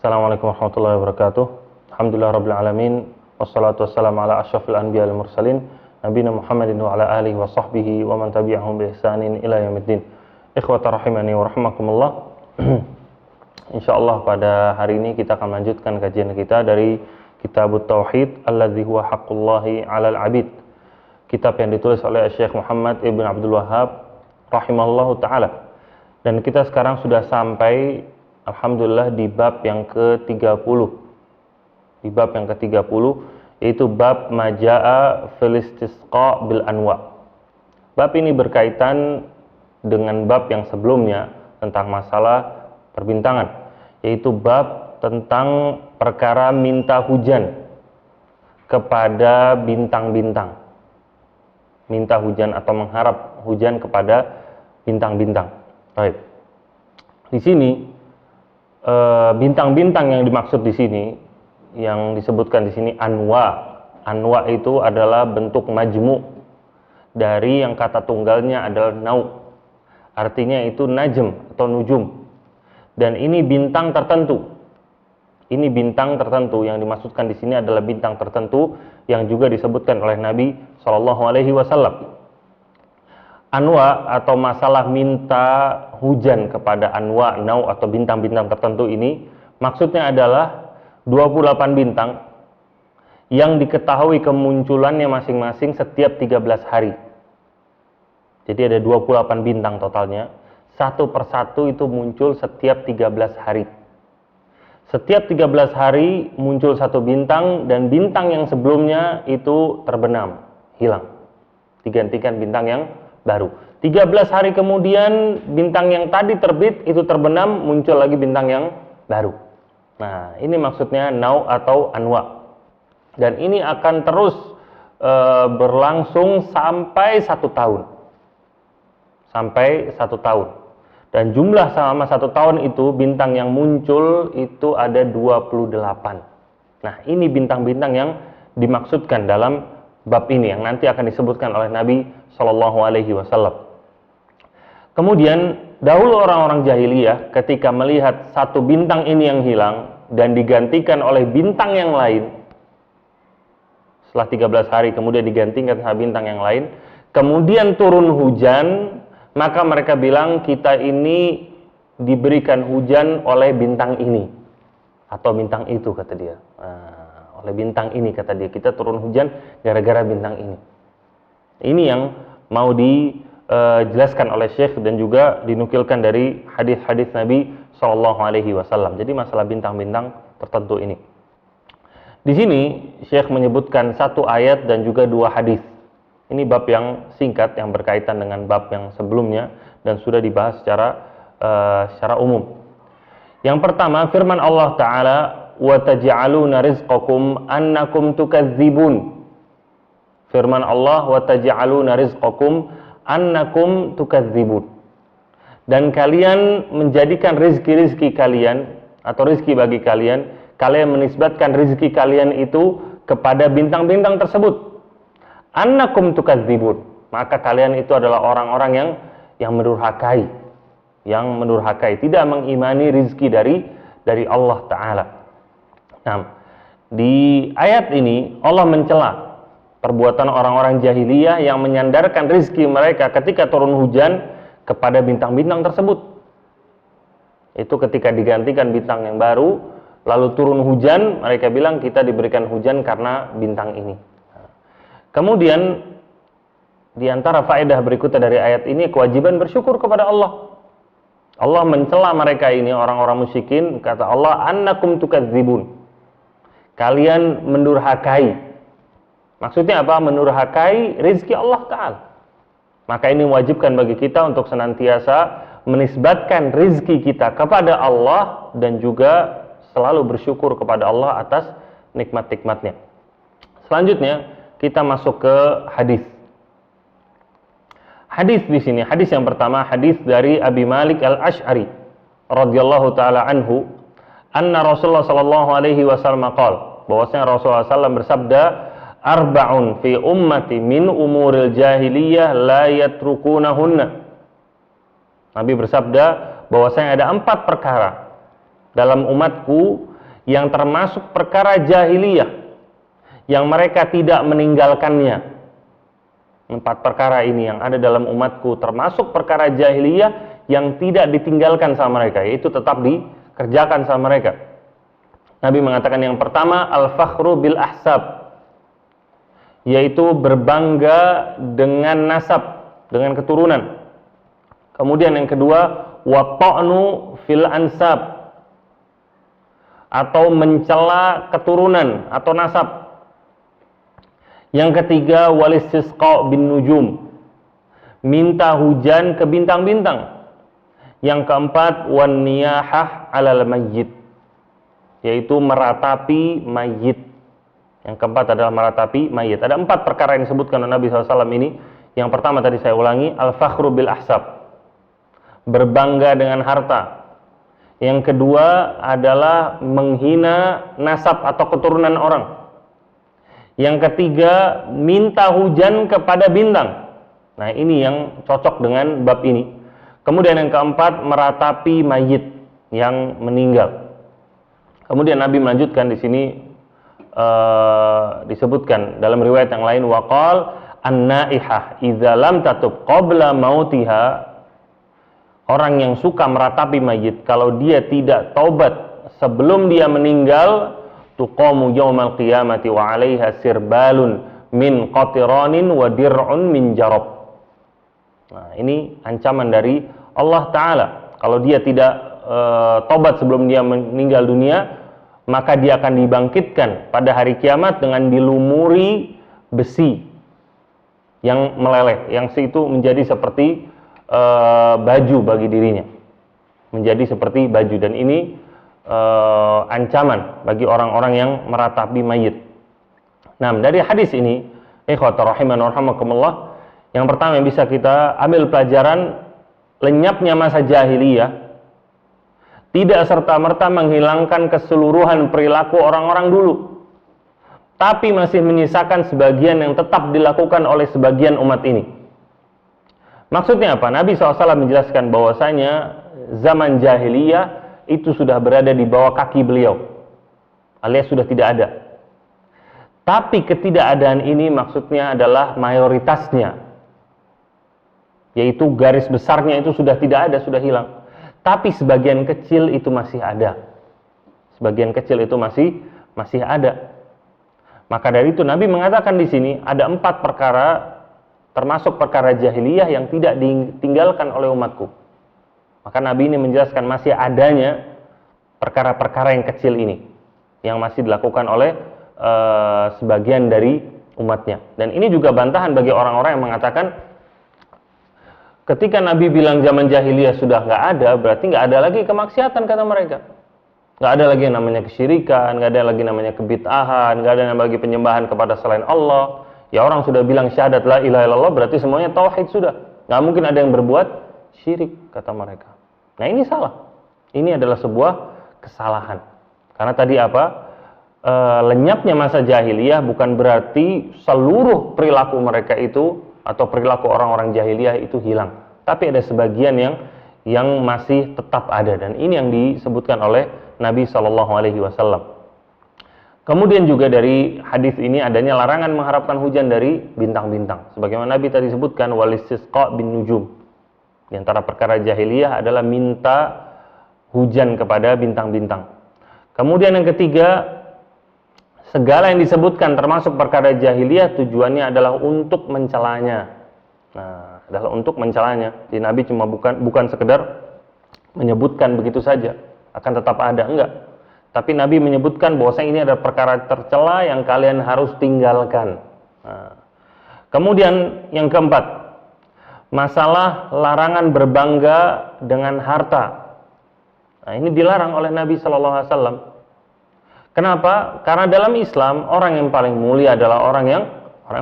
Assalamualaikum warahmatullahi wabarakatuh. Alhamdulillah rabbil alamin. Wassalatu wassalamu ala asyrafil anbiya wal mursalin nabiyina Muhammadin wa ala alihi wa sahbihi wa man tabi'ahum bi ihsanin ila yaumiddin. Ikhwata rahimani wa rahimakumullah. Insyaallah pada hari ini kita akan melanjutkan kajian kita dari Kitabut Tauhid alladzi huwa haqqullahi 'alal 'abid. Kitab yang ditulis oleh Syekh Muhammad Ibn Abdul Wahhab rahimahullahu taala. Dan kita sekarang sudah sampai alhamdulillah di bab yang ke-30. Di bab yang ke-30 yaitu bab majaa fil istisqa bil anwa. Bab ini berkaitan dengan bab yang sebelumnya tentang masalah perbintangan, yaitu bab tentang perkara minta hujan kepada bintang-bintang. Minta hujan atau mengharap hujan kepada bintang-bintang. Baik. Di sini bintang-bintang yang dimaksud di sini, yang disebutkan di sini anwa. Anwa itu adalah bentuk majmu dari yang kata tunggalnya adalah nau. Artinya itu najm atau nujum. Dan ini bintang tertentu. Ini bintang tertentu yang dimaksudkan di sini adalah bintang tertentu yang juga disebutkan oleh Nabi Shallallahu Alaihi Wasallam. Anwa atau masalah minta hujan kepada anwa, nau atau bintang-bintang tertentu ini maksudnya adalah 28 bintang yang diketahui kemunculannya masing-masing setiap 13 hari. Jadi ada 28 bintang totalnya, satu persatu itu muncul setiap 13 hari. Setiap 13 hari muncul satu bintang dan bintang yang sebelumnya itu terbenam, hilang, digantikan bintang yang baru. 13 hari kemudian bintang yang tadi terbit itu terbenam, muncul lagi bintang yang baru. Nah, ini maksudnya nau atau anwa. Dan ini akan terus berlangsung sampai 1 tahun. Sampai 1 tahun. Dan jumlah selama 1 tahun itu bintang yang muncul itu ada 28. Nah, ini bintang-bintang yang dimaksudkan dalam bab ini yang nanti akan disebutkan oleh Nabi Shallallahu Alaihi Wasallam. Kemudian dahulu orang-orang jahiliyah ketika melihat satu bintang ini yang hilang dan digantikan oleh bintang yang lain, setelah 13 hari kemudian digantikan sama bintang yang lain, kemudian turun hujan, maka mereka bilang kita ini diberikan hujan oleh bintang ini atau bintang itu, kata dia. Oleh bintang ini, kata dia, kita turun hujan gara-gara bintang ini. Ini yang mau dijelaskan oleh Syekh dan juga dinukilkan dari hadis-hadis Nabi Shallallahu Alaihi Wasallam. Jadi masalah bintang-bintang tertentu ini. Di sini Syekh menyebutkan 1 ayat dan juga 2 hadis. Ini bab yang singkat yang berkaitan dengan bab yang sebelumnya dan sudah dibahas secara umum. Yang pertama, firman Allah Ta'ala, wa taj'aluna rizqakum annakum tukadzibun. Firman Allah, wa taj'aluna rizqakum annakum tukadzibun. Dan kalian menjadikan rizki-rizki kalian atau rizki bagi kalian, kalian menisbatkan rizki kalian itu kepada bintang-bintang tersebut. Annakum tukadzibun. Maka kalian itu adalah orang-orang yang mendurhakai, tidak mengimani rizki dari Allah Ta'ala. Nah, di ayat ini Allah mencela perbuatan orang-orang jahiliyah yang menyandarkan rizki mereka ketika turun hujan kepada bintang-bintang tersebut. Itu ketika digantikan bintang yang baru, lalu turun hujan, mereka bilang kita diberikan hujan karena bintang ini. Kemudian di antara faedah berikutnya dari ayat ini kewajiban bersyukur kepada Allah. Allah mencela mereka ini, orang-orang musyrikin, kata Allah, annakum tukadzibun. Kalian mendurhakai. Maksudnya apa? Mendurhakai rizki Allah Ta'ala. Maka ini mewajibkan bagi kita untuk senantiasa menisbatkan rizki kita kepada Allah dan juga selalu bersyukur kepada Allah atas nikmat-nikmatnya. Selanjutnya kita masuk ke hadis. Hadis di sini, hadis yang pertama, hadis dari Abi Malik Al-Asy'ari radhiyallahu taala anhu, anna Rasulullah sallallahu alaihi wasallam qala, bahwasanya Rasulullah SAW bersabda, arba'un fi ummati min umuril jahiliyah la yatrukunahunna. Nabi bersabda bahwasanya ada 4 perkara dalam umatku yang termasuk perkara jahiliyah yang mereka tidak meninggalkannya. 4 perkara ini yang ada dalam umatku termasuk perkara jahiliyah yang tidak ditinggalkan sama mereka, yaitu tetap dikerjakan sama mereka. Nabi mengatakan yang pertama, al-fakhru bil ahsab, yaitu berbangga dengan nasab, dengan keturunan. Kemudian yang kedua, wa ta'nu fil ansab, atau mencela keturunan atau nasab. Yang ketiga, walistisqa bin nujum, minta hujan ke bintang-bintang. Yang keempat, wan niyahah 'alal mayyit, yaitu meratapi mayit. Yang keempat adalah meratapi mayit. Ada 4 perkara yang disebutkan oleh Nabi SAW ini. Yang pertama tadi saya ulangi, al-fakhru bil ahsab, berbangga dengan harta. Yang kedua adalah menghina nasab atau keturunan orang. Yang ketiga, minta hujan kepada bintang. Nah, ini yang cocok dengan bab ini. Kemudian yang keempat, meratapi mayit yang meninggal. Kemudian Nabi melanjutkan di sini, disebutkan dalam riwayat yang lain, waqal an-naihah idza lam tatub qabla mautiha, orang yang suka meratapi mayit kalau dia tidak taubat sebelum dia meninggal, tuqamu yaumal qiyamati wa 'alaiha sirbalun min qatiranin wa dir'un min jarab. Nah, ini ancaman dari Allah Ta'ala. Kalau dia tidak taubat sebelum dia meninggal dunia, maka dia akan dibangkitkan pada hari kiamat dengan dilumuri besi yang meleleh, yang itu menjadi seperti baju bagi dirinya, menjadi seperti baju. Dan ini ancaman bagi orang-orang yang meratapi mayit. Nah, dari hadis ini, ikhwata rahimana rahimakumullah, yang pertama yang bisa kita ambil pelajaran, lenyapnya masa jahiliyah tidak serta-merta menghilangkan keseluruhan perilaku orang-orang dulu, tapi masih menyisakan sebagian yang tetap dilakukan oleh sebagian umat ini. Maksudnya apa? Nabi SAW menjelaskan bahwasanya zaman jahiliyah itu sudah berada di bawah kaki beliau, alias sudah tidak ada. Tapi ketidakadaan ini maksudnya adalah mayoritasnya, yaitu garis besarnya itu sudah tidak ada, sudah hilang. Tapi sebagian kecil itu masih ada. Sebagian kecil itu masih ada. Maka dari itu Nabi mengatakan di sini ada 4 perkara termasuk perkara jahiliyah yang tidak ditinggalkan oleh umatku. Maka Nabi ini menjelaskan masih adanya perkara-perkara yang kecil ini yang masih dilakukan oleh sebagian dari umatnya. Dan ini juga bantahan bagi orang-orang yang mengatakan ketika Nabi bilang zaman jahiliyah sudah nggak ada, berarti nggak ada lagi kemaksiatan, kata mereka. Nggak ada lagi yang namanya kesyirikan, nggak ada lagi namanya kebid'ahan, nggak ada yang lagi penyembahan kepada selain Allah. Ya, orang sudah bilang syahadat la ilaha illallah, berarti semuanya tauhid sudah. Nggak mungkin ada yang berbuat syirik, kata mereka. Nah, ini salah. Ini adalah sebuah kesalahan. Karena tadi apa? Lenyapnya masa jahiliyah bukan berarti seluruh perilaku mereka itu atau perilaku orang-orang jahiliyah itu hilang. Tapi ada sebagian yang masih tetap ada, dan ini yang disebutkan oleh Nabi SAW. Kemudian juga dari hadis ini adanya larangan mengharapkan hujan dari bintang-bintang. Sebagaimana Nabi tadi sebutkan, walistisqa bin nujum. Di antara perkara jahiliyah adalah minta hujan kepada bintang-bintang. Kemudian yang ketiga, segala yang disebutkan termasuk perkara jahiliyah tujuannya adalah untuk mencelanya. Nah, adalah untuk mencelanya. Jadi Nabi cuma bukan sekedar menyebutkan begitu saja, akan tetap ada, enggak. Tapi Nabi menyebutkan bahwasanya ini adalah perkara tercela yang kalian harus tinggalkan. Nah, kemudian yang keempat, masalah larangan berbangga dengan harta. Nah, ini dilarang oleh Nabi SAW. Kenapa? Karena dalam Islam orang yang paling mulia adalah orang yang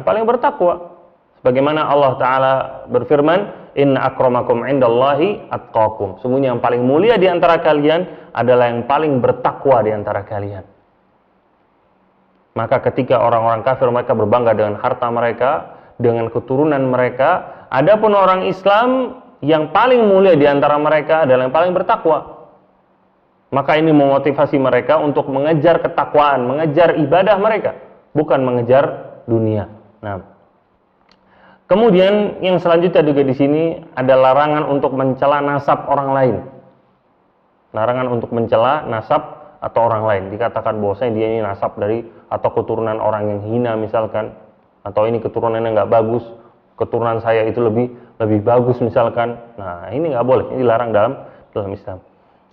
paling bertakwa. Sebagaimana Allah Ta'ala berfirman, inna akramakum indallahi atqakum. Sungguhnya yang paling mulia di antara kalian adalah yang paling bertakwa di antara kalian. Maka ketika orang-orang kafir mereka berbangga dengan harta mereka, dengan keturunan mereka, adapun orang Islam yang paling mulia di antara mereka adalah yang paling bertakwa. Maka ini memotivasi mereka untuk mengejar ketakwaan, mengejar ibadah mereka, bukan mengejar dunia. Nah, kemudian yang selanjutnya juga di sini ada larangan untuk mencela nasab orang lain. Larangan untuk mencela nasab atau orang lain. Dikatakan bahwasanya dia ini nasab dari atau keturunan orang yang hina misalkan, atau ini keturunannya nggak bagus, keturunan saya itu lebih bagus misalkan. Nah, ini nggak boleh, ini dilarang dalam Islam.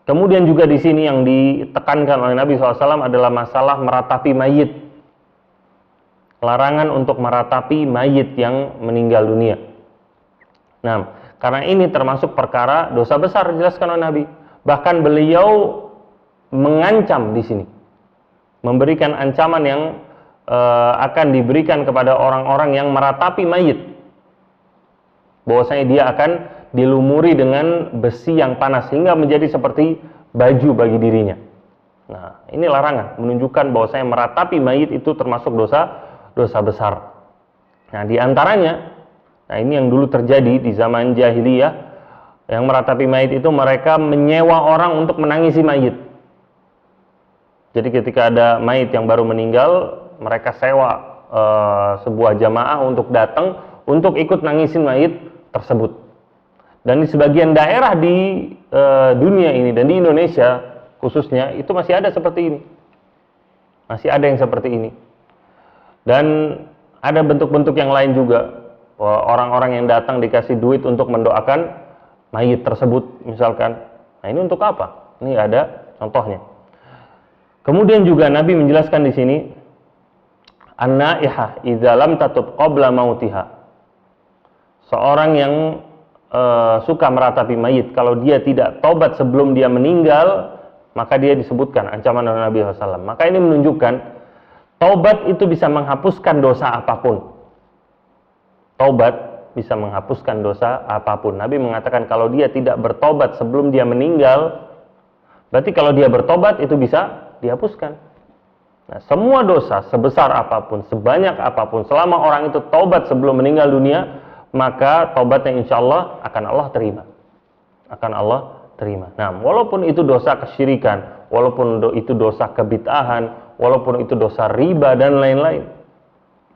Kemudian juga di sini yang ditekankan oleh Nabi SAW adalah masalah meratapi mayit. Larangan untuk meratapi mayit yang meninggal dunia. Nah, karena ini termasuk perkara dosa besar dijelaskan oleh Nabi. Bahkan beliau mengancam di sini, memberikan ancaman yang akan diberikan kepada orang-orang yang meratapi mayit. Bahwasanya dia akan dilumuri dengan besi yang panas hingga menjadi seperti baju bagi dirinya. Nah, ini larangan, menunjukkan bahwasanya meratapi mayit itu termasuk dosa besar. Nah, di antaranya, nah ini yang dulu terjadi di zaman jahiliyah, yang meratapi mayit itu mereka menyewa orang untuk menangisi mayit. Jadi ketika ada mayit yang baru meninggal, mereka sewa sebuah jamaah untuk datang untuk ikut nangisin mayit tersebut. Dan di sebagian daerah di dunia ini dan di Indonesia khususnya itu masih ada seperti ini. Masih ada yang seperti ini. Dan ada bentuk-bentuk yang lain juga. Orang-orang yang datang dikasih duit untuk mendoakan mayit tersebut misalkan. Nah, ini untuk apa? Ini ada contohnya. Kemudian juga Nabi menjelaskan di sini, an-naihah idza lam tatub qabla mautiha. Seorang yang suka meratapi mayit, kalau dia tidak taubat sebelum dia meninggal, maka dia disebutkan ancaman oleh Nabi SAW. Maka ini menunjukkan taubat itu bisa menghapuskan dosa apapun. Taubat bisa menghapuskan dosa apapun. Nabi mengatakan kalau dia tidak bertobat sebelum dia meninggal, berarti kalau dia bertobat itu bisa dihapuskan. Nah, semua dosa sebesar apapun, sebanyak apapun, selama orang itu taubat sebelum meninggal dunia, maka taubatnya insya Allah akan Allah terima. Akan Allah terima. Nah, walaupun itu dosa kesyirikan, walaupun itu dosa kebid'ahan, walaupun itu dosa riba dan lain-lain,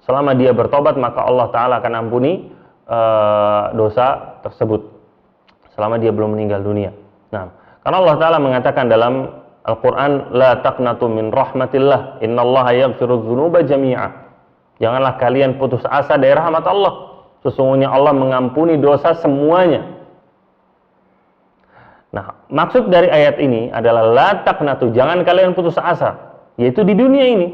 selama dia bertobat maka Allah Ta'ala akan ampuni dosa tersebut selama dia belum meninggal dunia. Nah, karena Allah Ta'ala mengatakan dalam Al-Quran, la taqnatu min rahmatillah, innallaha yaghfiru dzunuba jami'a. Janganlah kalian putus asa dari rahmat Allah. Sesungguhnya Allah mengampuni dosa semuanya. Nah, maksud dari ayat ini adalah la taqnatu, jangan kalian putus asa, yaitu di dunia ini.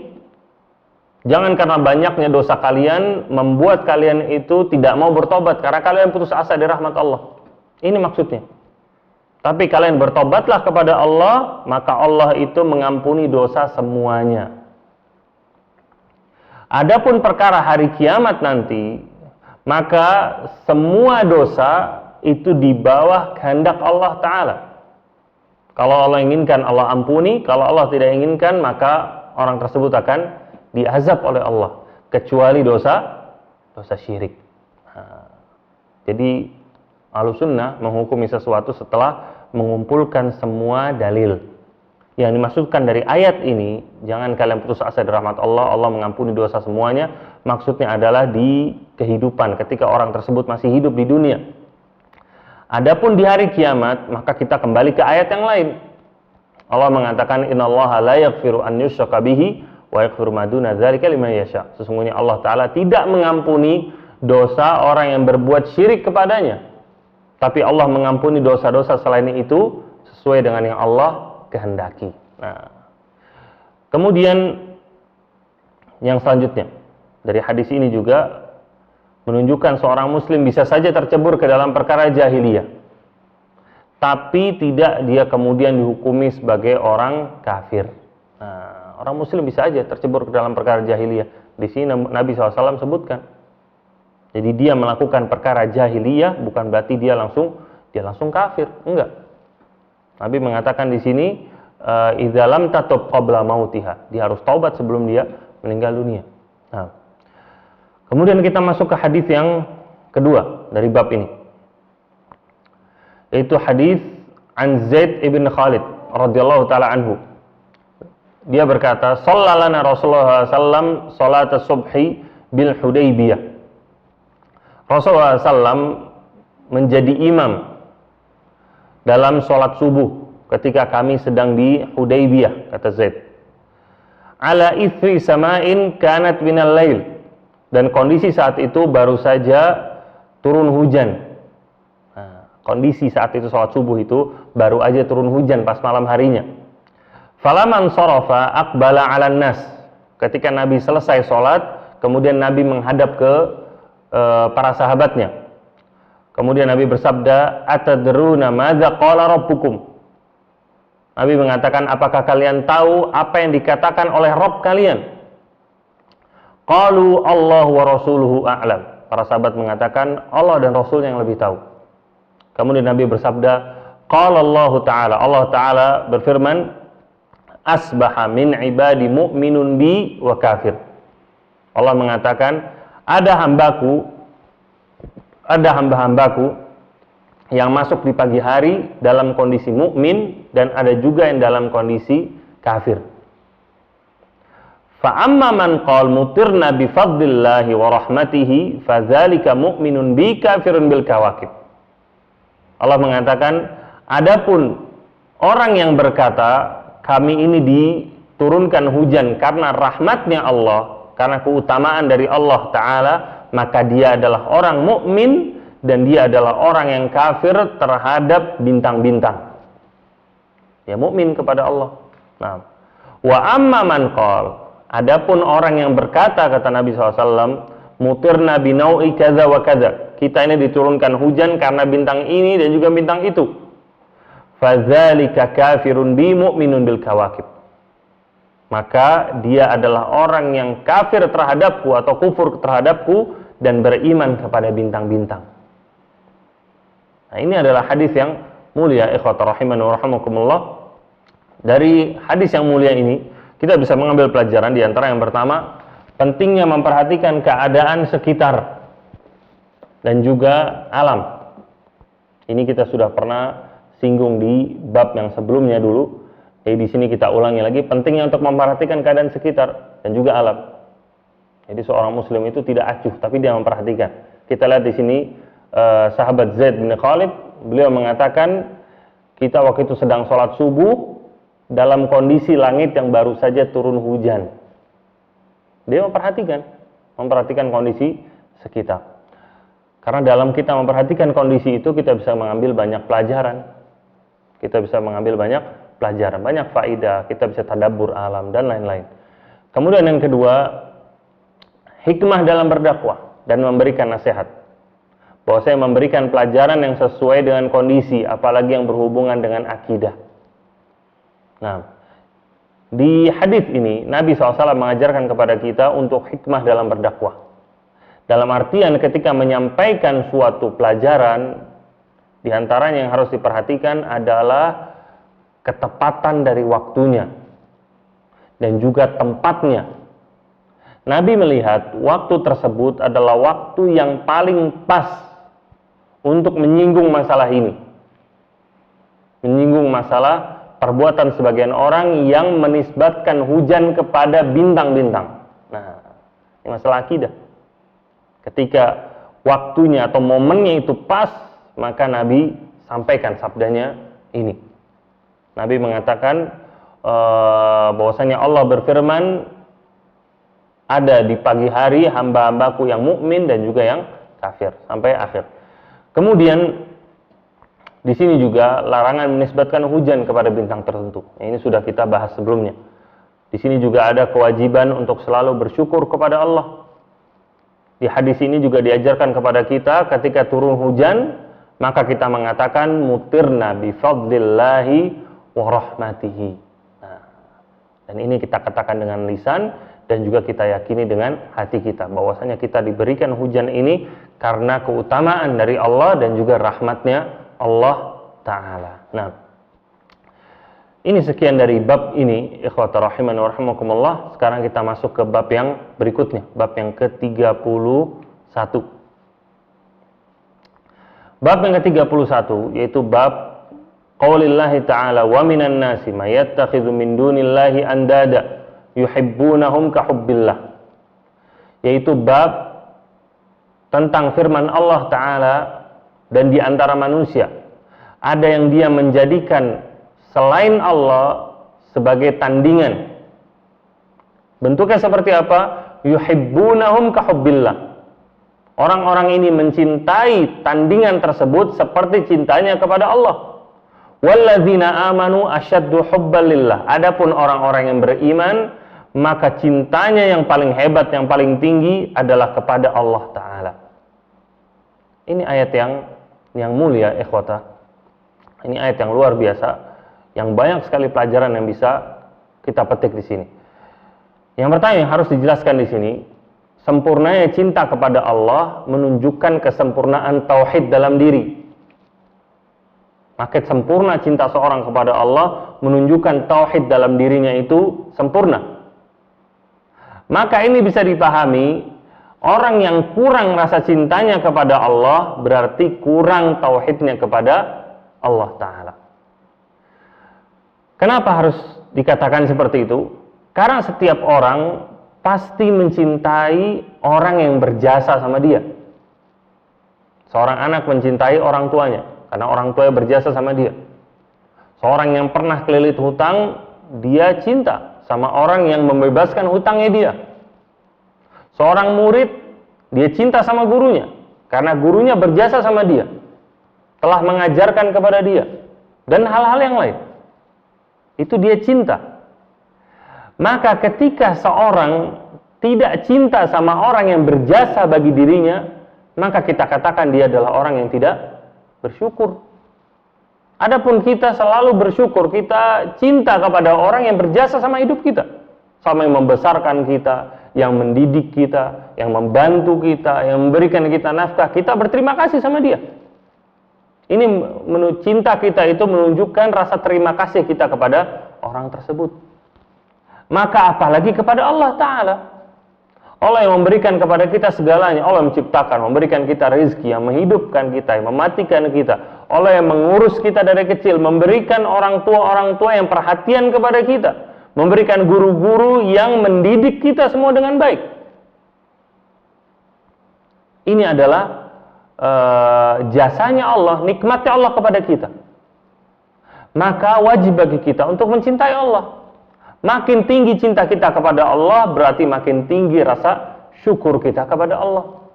Jangan karena banyaknya dosa kalian membuat kalian itu tidak mau bertobat karena kalian putus asa dari rahmat Allah. Ini maksudnya. Tapi kalian bertobatlah kepada Allah, maka Allah itu mengampuni dosa semuanya. Adapun perkara hari kiamat nanti, maka semua dosa itu di bawah kehendak Allah Ta'ala. Kalau Allah inginkan, Allah ampuni. Kalau Allah tidak inginkan, maka orang tersebut akan diazab oleh Allah. Kecuali dosa syirik. Nah, jadi Ahlussunnah menghukumi sesuatu setelah mengumpulkan semua dalil. Yang dimaksudkan dari ayat ini, jangan kalian putus asa dari rahmat Allah, Allah mengampuni dosa semuanya. Maksudnya adalah di kehidupan, ketika orang tersebut masih hidup di dunia. Adapun di hari kiamat, maka kita kembali ke ayat yang lain. Allah mengatakan, innallaha la yaghfiru an yushraka bihi wa yaghfiru ma duna dzalika liman yasha. Sesungguhnya Allah Ta'ala tidak mengampuni dosa orang yang berbuat syirik kepadanya. Tapi Allah mengampuni dosa-dosa selain itu sesuai dengan yang Allah kehendaki. Nah, kemudian yang selanjutnya dari hadis ini juga menunjukkan seorang muslim bisa saja tercebur ke dalam perkara jahiliyah, tapi tidak dia kemudian dihukumi sebagai orang kafir. Nah, orang muslim bisa saja tercebur ke dalam perkara jahiliyah. Di sini Nabi SAW sebutkan. Jadi dia melakukan perkara jahiliyah bukan berarti dia langsung kafir, enggak. Nabi mengatakan di sini, idza lam tatub qabla mautiha, dia harus taubat sebelum dia meninggal dunia. Nah, kemudian kita masuk ke hadis yang kedua dari bab ini, yaitu hadis an Zaid ibn Khalid radhiyallahu taala anhu, dia berkata, "Shallalana Rasulullah sallam salat subhi bil Hudaybiyah." Rasulullah sallam menjadi imam dalam sholat subuh ketika kami sedang di Hudaybiyah, kata Zaid. Ala ithri sama'in kanat minal lail, dan kondisi saat itu baru saja turun hujan. Nah, kondisi saat itu sholat subuh itu baru aja turun hujan pas malam harinya. Falaman sorofa akbala 'alan nas. Ketika Nabi selesai sholat, kemudian Nabi menghadap ke para sahabatnya. Kemudian Nabi bersabda, "Atadruna madza qala rabbukum?" Nabi mengatakan, apakah kalian tahu apa yang dikatakan oleh Rabb kalian? Qalu Allah wa rasuluhu a'lam. Para sahabat mengatakan, Allah dan Rasul yang lebih tahu. Kemudian Nabi bersabda, qala Allah Ta'ala, Allah Ta'ala berfirman, asbaha min ibadi mu'minun bi wa kafir. Allah mengatakan, ada hamba-hambaku yang masuk di pagi hari dalam kondisi mukmin, dan ada juga yang dalam kondisi kafir. Fa amma man qala mutirna bi fadlillahi wa rahmatihi fadzalika mu'minun bi kafirun bil kawakib. Allah mengatakan, adapun orang yang berkata kami ini diturunkan hujan karena rahmatnya Allah, karena keutamaan dari Allah Ta'ala, maka dia adalah orang mukmin dan dia adalah orang yang kafir terhadap bintang-bintang. Dia mukmin kepada Allah. Nah, wa amma man qala, adapun orang yang berkata, kata Nabi SAW, mutirna binau'i kadza wa kadza, kita ini diturunkan hujan karena bintang ini dan juga bintang itu, fadzalika kafirun bi mu'minun bil kawakib, maka dia adalah orang yang kafir terhadapku atau kufur terhadapku dan beriman kepada bintang-bintang. Nah, ini adalah hadis yang mulia, ikhwatar rahimani wa rahimakumullah. Dari hadis yang mulia ini kita bisa mengambil pelajaran. Di antara yang pertama, pentingnya memperhatikan keadaan sekitar dan juga alam. Ini kita sudah pernah singgung di bab yang sebelumnya dulu. Jadi di sini kita ulangi lagi, pentingnya untuk memperhatikan keadaan sekitar dan juga alam. Jadi seorang muslim itu tidak acuh, tapi dia memperhatikan. Kita lihat di sini sahabat Zaid bin Khalid, beliau mengatakan, kita waktu itu sedang sholat subuh dalam kondisi langit yang baru saja turun hujan. Dia memperhatikan kondisi sekitar. Karena dalam kita memperhatikan kondisi itu, kita bisa mengambil banyak pelajaran. Kita bisa mengambil banyak pelajaran, banyak faidah, kita bisa tadabbur alam dan lain-lain. Kemudian yang kedua, hikmah dalam berdakwah dan memberikan nasihat. Bahwa saya memberikan pelajaran yang sesuai dengan kondisi, apalagi yang berhubungan dengan akidah. Nah, di hadis ini Nabi SAW mengajarkan kepada kita untuk hikmah dalam berdakwah. Dalam artian ketika menyampaikan suatu pelajaran, di antaranya yang harus diperhatikan adalah ketepatan dari waktunya dan juga tempatnya. Nabi melihat waktu tersebut adalah waktu yang paling pas untuk menyinggung masalah ini. Menyinggung masalah perbuatan sebagian orang yang menisbatkan hujan kepada bintang-bintang. Nah, ini masalah akidah. Ketika waktunya atau momennya itu pas, maka Nabi sampaikan sabdanya ini. Nabi mengatakan bahwasanya Allah berfirman, ada di pagi hari hamba-hambaku yang mukmin dan juga yang kafir, sampai akhir. Kemudian di sini juga larangan menisbatkan hujan kepada bintang tertentu. Ini sudah kita bahas sebelumnya. Di sini juga ada kewajiban untuk selalu bersyukur kepada Allah. Di hadis ini juga diajarkan kepada kita ketika turun hujan, maka kita mengatakan mutirna bi fadlillahi wa rahmatihi. Nah, dan ini kita katakan dengan lisan dan juga kita yakini dengan hati kita bahwasanya kita diberikan hujan ini karena keutamaan dari Allah dan juga rahmatnya Allah Ta'ala. Nah, ini sekian dari bab ini, ikhwatar rahimani wa rahimakumullah. Sekarang kita masuk ke bab yang berikutnya, bab yang ke-31. Bab yang ke-31 yaitu bab qaulillahi ta'ala wa minan nasi may yattakhidhu min dunillahi andada yuhibbunahum ka hubbillah, yaitu bab tentang firman Allah Ta'ala, dan di antara manusia ada yang dia menjadikan selain Allah sebagai tandingan. Bentuknya seperti apa? Yuhibbunahum ka hubbillah. Orang-orang ini mencintai tandingan tersebut seperti cintanya kepada Allah. Walladzina amanu asyaddu hubban lillah. Adapun orang-orang yang beriman, maka cintanya yang paling hebat, yang paling tinggi adalah kepada Allah Ta'ala. Ini ayat yang mulia, ikhwata. Ini ayat yang luar biasa, yang banyak sekali pelajaran yang bisa kita petik di sini. Yang pertama yang harus dijelaskan di sini, sempurnanya cinta kepada Allah menunjukkan kesempurnaan tauhid dalam diri. Maka sempurna cinta seorang kepada Allah menunjukkan tauhid dalam dirinya itu sempurna. Maka ini bisa dipahami, orang yang kurang rasa cintanya kepada Allah berarti kurang tauhidnya kepada Allah Ta'ala. Kenapa harus dikatakan seperti itu? Karena setiap orang pasti mencintai orang yang berjasa sama dia. Seorang anak mencintai orang tuanya karena orang tuanya berjasa sama dia. Seorang yang pernah kelilit hutang, dia cinta sama orang yang membebaskan hutangnya dia. Seorang murid, dia cinta sama gurunya karena gurunya berjasa sama dia, telah mengajarkan kepada dia, dan hal-hal yang lain. Itu dia cinta. Maka ketika seorang tidak cinta sama orang yang berjasa bagi dirinya, maka kita katakan dia adalah orang yang tidak bersyukur. Adapun kita selalu bersyukur, kita cinta kepada orang yang berjasa sama hidup kita, sama yang membesarkan kita, yang mendidik kita, yang membantu kita, yang memberikan kita nafkah, kita berterima kasih sama dia. Ini cinta kita itu menunjukkan rasa terima kasih kita kepada orang tersebut. Maka apalagi kepada Allah Ta'ala. Allah yang memberikan kepada kita segalanya. Allah yang menciptakan, memberikan kita rezeki, yang menghidupkan kita, yang mematikan kita. Allah yang mengurus kita dari kecil, memberikan orang tua yang perhatian kepada kita, memberikan guru-guru yang mendidik kita semua dengan baik. Ini adalah jasanya Allah, nikmatnya Allah kepada kita. Maka wajib bagi kita untuk mencintai Allah. Makin tinggi cinta kita kepada Allah, berarti makin tinggi rasa syukur kita kepada Allah.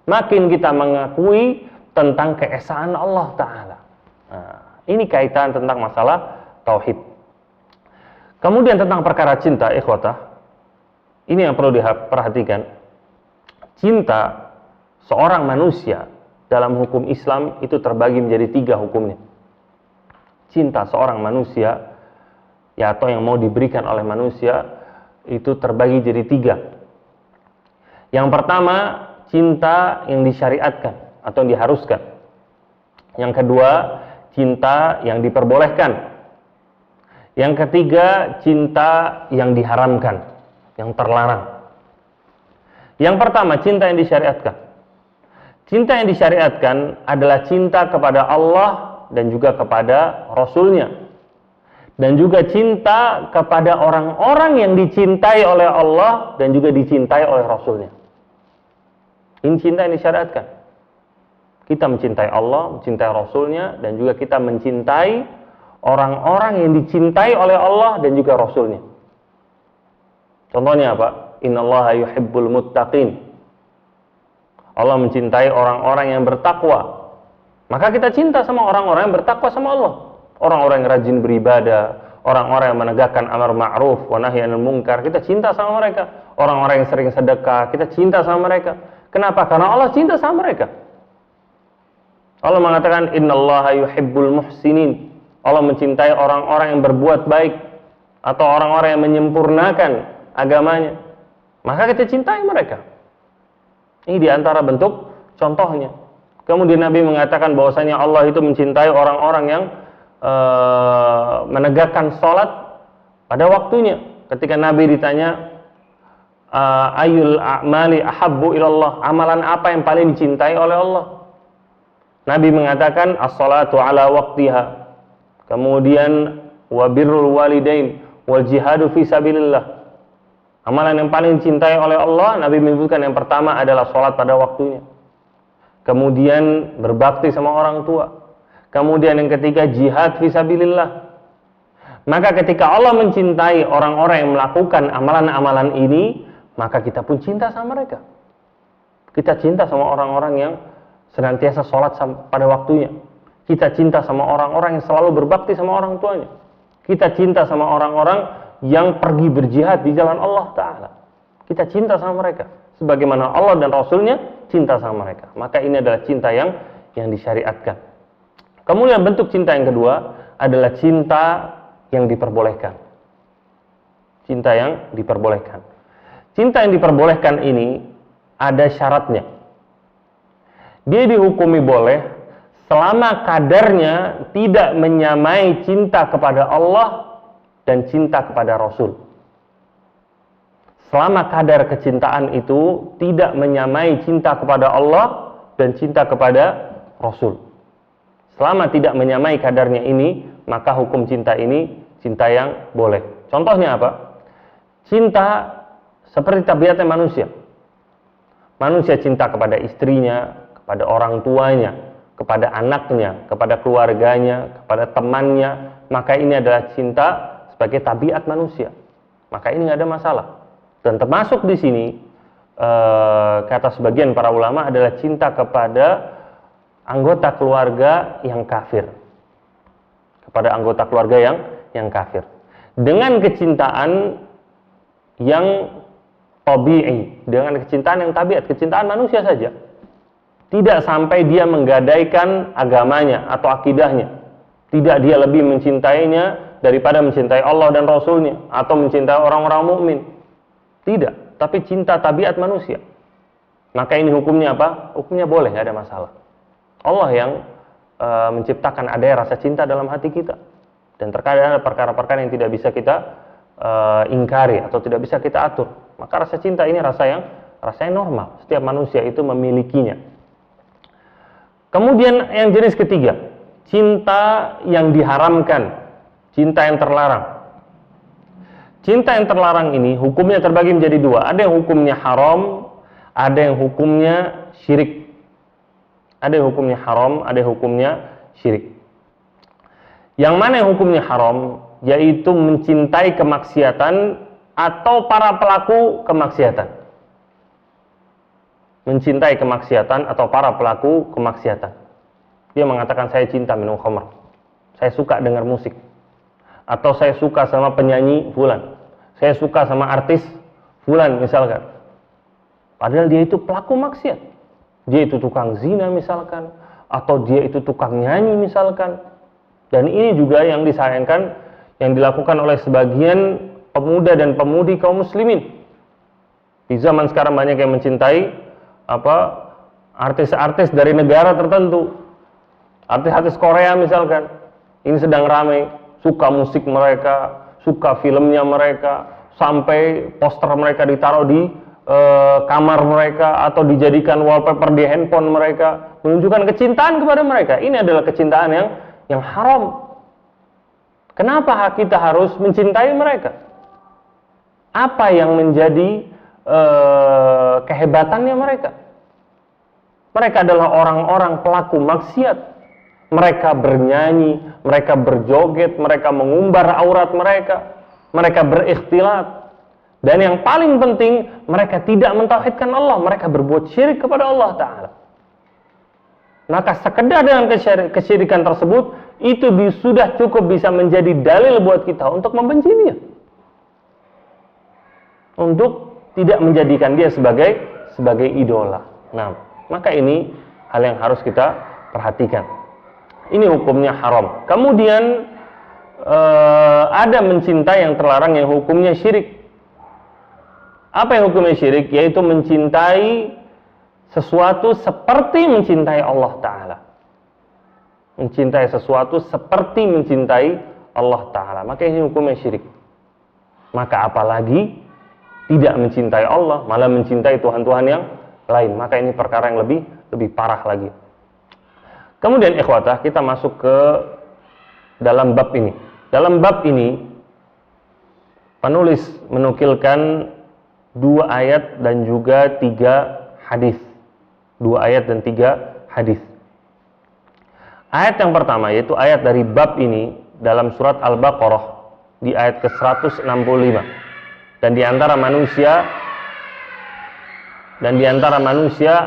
Makin kita mengakui tentang keesaan Allah Ta'ala. Nah, ini kaitan tentang masalah tauhid. Kemudian tentang perkara cinta, ikhwatah, ini yang perlu diperhatikan. Cinta seorang manusia dalam hukum Islam itu terbagi menjadi 3 hukumnya. Cinta seorang manusia, ya, atau yang mau diberikan oleh manusia, itu terbagi jadi 3. Yang pertama, cinta yang disyariatkan atau diharuskan. Yang kedua, cinta yang diperbolehkan. Yang ketiga, cinta yang diharamkan, yang terlarang. Yang pertama, cinta yang disyariatkan. Cinta yang disyariatkan adalah cinta kepada Allah dan juga kepada Rasul-Nya. Dan juga cinta kepada orang-orang yang dicintai oleh Allah dan juga dicintai oleh Rasul-Nya. Ini cinta yang disyariatkan. Kita mencintai Allah, mencintai Rasul-Nya, dan juga kita mencintai orang-orang yang dicintai oleh Allah dan juga Rasul-Nya. Contohnya apa? Innallaha yuhibbul muttaqin. Allah mencintai orang-orang yang bertakwa. Maka kita cinta sama orang-orang yang bertakwa sama Allah. Orang-orang yang rajin beribadah, orang-orang yang menegakkan amar ma'ruf wa nahi 'anil munkar, kita cinta sama mereka. Orang-orang yang sering sedekah, kita cinta sama mereka. Kenapa? Karena Allah cinta sama mereka. Allah mengatakan innallaha yuhibbul muhsinin. Allah mencintai orang-orang yang berbuat baik atau orang-orang yang menyempurnakan agamanya. Maka kita cintai mereka. Ini diantara bentuk contohnya. Kemudian Nabi mengatakan bahwasanya Allah itu mencintai orang-orang yang menegakkan sholat pada waktunya. Ketika Nabi ditanya ayul a'mali ahabbu ilallah, amalan apa yang paling dicintai oleh Allah? Nabi mengatakan as-salatu ala waqtiha, kemudian wa birrul walidain, wal jihadu fi sabilillah. Amalan yang paling dicintai oleh Allah, Nabi menyebutkan yang pertama adalah sholat pada waktunya. Kemudian berbakti sama orang tua. Kemudian yang ketiga jihad fi sabilillah. Maka ketika Allah mencintai orang-orang yang melakukan amalan-amalan ini, maka kita pun cinta sama mereka. Kita cinta sama orang-orang yang senantiasa sholat pada waktunya. Kita cinta sama orang-orang yang selalu berbakti sama orang tuanya. Kita cinta sama orang-orang yang pergi berjihad di jalan Allah Ta'ala. Kita cinta sama mereka sebagaimana Allah dan Rasulnya cinta sama mereka. Maka ini adalah cinta yang disyariatkan. Kemudian bentuk cinta yang kedua adalah cinta yang diperbolehkan. Cinta yang diperbolehkan. Cinta yang diperbolehkan ini ada syaratnya. Dia dihukumi boleh selama kadarnya tidak menyamai cinta kepada Allah dan cinta kepada Rasul. Selama kadar kecintaan itu tidak menyamai cinta kepada Allah dan cinta kepada Rasul. Selama tidak menyamai kadarnya ini, maka hukum cinta ini cinta yang boleh. Contohnya apa? Cinta seperti tabiatnya manusia. Manusia cinta kepada istrinya, kepada orang tuanya, kepada anaknya, kepada keluarganya, kepada temannya. Maka ini adalah cinta sebagai tabiat manusia. Maka ini nggak ada masalah. Dan termasuk di sini kata sebagian para ulama adalah cinta kepada anggota keluarga yang kafir. Kepada anggota keluarga yang kafir. Dengan kecintaan yang tabi'i, dengan kecintaan yang tabiat, kecintaan manusia saja. Tidak sampai dia menggadaikan agamanya atau akidahnya. Tidak dia lebih mencintainya daripada mencintai Allah dan Rasulnya atau mencintai orang-orang mukmin. Tidak, tapi cinta tabiat manusia. Maka ini hukumnya apa? Hukumnya boleh, nggak ada masalah. Allah yang menciptakan ada rasa cinta dalam hati kita. Dan terkadang ada perkara-perkara yang tidak bisa kita ingkari atau tidak bisa kita atur. Maka rasa cinta ini rasa yang normal. Setiap manusia itu memilikinya. Kemudian yang jenis ketiga, cinta yang diharamkan, cinta yang terlarang. Cinta yang terlarang ini hukumnya terbagi menjadi dua. Ada yang hukumnya haram, ada yang hukumnya syirik. Ada yang hukumnya haram, ada yang hukumnya syirik. Yang mana yang hukumnya haram? Yaitu mencintai kemaksiatan atau para pelaku kemaksiatan. Mencintai kemaksiatan atau para pelaku kemaksiatan. Dia mengatakan saya cinta minum khamr. Saya suka dengar musik. Atau saya suka sama penyanyi fulan. Saya suka sama artis fulan misalkan. Padahal dia itu pelaku maksiat. Dia itu tukang zina misalkan. Atau dia itu tukang nyanyi misalkan. Dan ini juga yang disayangkan yang dilakukan oleh sebagian pemuda dan pemudi kaum muslimin. Di zaman sekarang banyak yang mencintai artis-artis dari negara tertentu. Artis-artis Korea misalkan. Ini sedang ramai, suka musik mereka, suka filmnya mereka, sampai poster mereka ditaruh di kamar mereka atau dijadikan wallpaper di handphone mereka, menunjukkan kecintaan kepada mereka. Ini adalah kecintaan yang haram. Kenapa kita harus mencintai mereka? Apa yang menjadi kehebatannya mereka? Mereka adalah orang-orang pelaku maksiat. Mereka bernyanyi, mereka berjoget, mereka mengumbar aurat mereka, mereka berikhtilat. Dan yang paling penting, mereka tidak mentauhidkan Allah, mereka berbuat syirik kepada Allah Ta'ala. Maka sekedar dengan kesyirikan tersebut, itu sudah cukup bisa menjadi dalil buat kita untuk membenci dia. Untuk tidak menjadikan dia sebagai idola. Nah, maka ini hal yang harus kita perhatikan. Ini hukumnya haram. Kemudian ada mencintai yang terlarang yang hukumnya syirik. Apa yang hukumnya syirik? Yaitu mencintai sesuatu seperti mencintai Allah Ta'ala. Mencintai sesuatu seperti mencintai Allah Ta'ala. Maka ini hukumnya syirik. Maka apalagi tidak mencintai Allah, malah mencintai Tuhan-Tuhan yang lain. Maka ini perkara yang lebih parah lagi. Kemudian ikhwatah, kita masuk ke dalam bab ini. Dalam bab ini penulis menukilkan 2 ayat dan juga 3 hadis. 2 ayat dan 3 hadis. Ayat yang pertama yaitu ayat dari bab ini dalam surat Al-Baqarah di ayat ke-165. Dan di antara manusia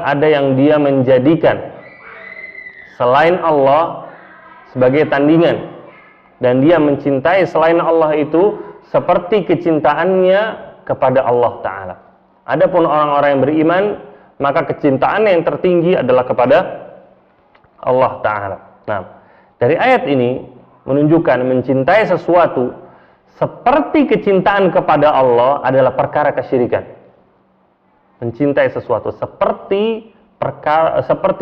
ada yang dia menjadikan selain Allah sebagai tandingan, dan dia mencintai selain Allah itu seperti kecintaannya kepada Allah Ta'ala. Adapun orang-orang yang beriman, maka kecintaannya yang tertinggi adalah kepada Allah Ta'ala. Nah, dari ayat ini menunjukkan mencintai sesuatu seperti kecintaan kepada Allah adalah perkara kesyirikan. Mencintai sesuatu seperti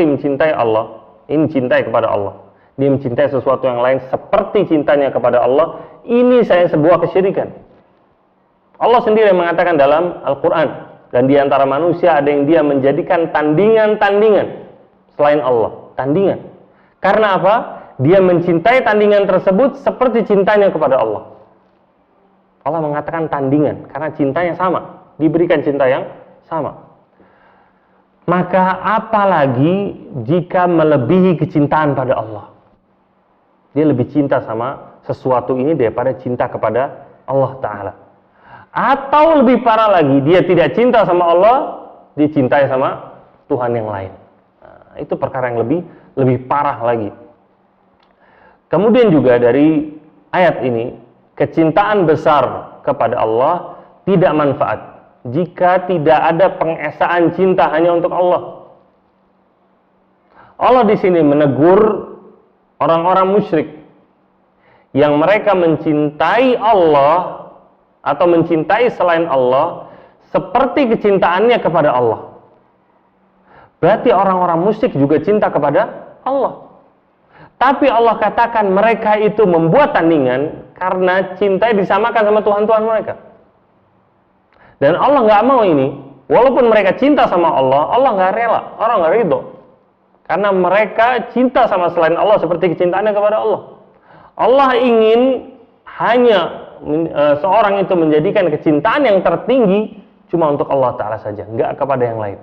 mencintai Allah, ini cintai kepada Allah. Dia mencintai sesuatu yang lain seperti cintanya kepada Allah, ini sebuah kesyirikan. Allah sendiri mengatakan dalam Al-Quran, dan di antara manusia ada yang dia menjadikan tandingan-tandingan selain Allah. Tandingan. Karena apa? Dia mencintai tandingan tersebut seperti cintanya kepada Allah. Allah mengatakan tandingan karena cintanya sama, diberikan cinta yang sama. Maka apalagi jika melebihi kecintaan pada Allah. Dia lebih cinta sama sesuatu ini daripada cinta kepada Allah Ta'ala. Atau lebih parah lagi, dia tidak cinta sama Allah, dia cintai sama Tuhan yang lain. Nah, itu perkara yang lebih parah lagi. Kemudian juga dari ayat ini, kecintaan besar kepada Allah tidak manfaat jika tidak ada pengesaan cinta hanya untuk Allah. Allah di sini menegur orang-orang musyrik yang mereka mencintai Allah atau mencintai selain Allah seperti kecintaannya kepada Allah. Berarti orang-orang musyrik juga cinta kepada Allah. Tapi Allah katakan mereka itu membuat tandingan karena cinta disamakan sama Tuhan-Tuhan mereka. Dan Allah nggak mau ini. Walaupun mereka cinta sama Allah, Allah nggak rela, Allah nggak ridho. Karena mereka cinta sama selain Allah seperti kecintaannya kepada Allah. Allah ingin hanya seorang itu menjadikan kecintaan yang tertinggi cuma untuk Allah Ta'ala saja, nggak kepada yang lain.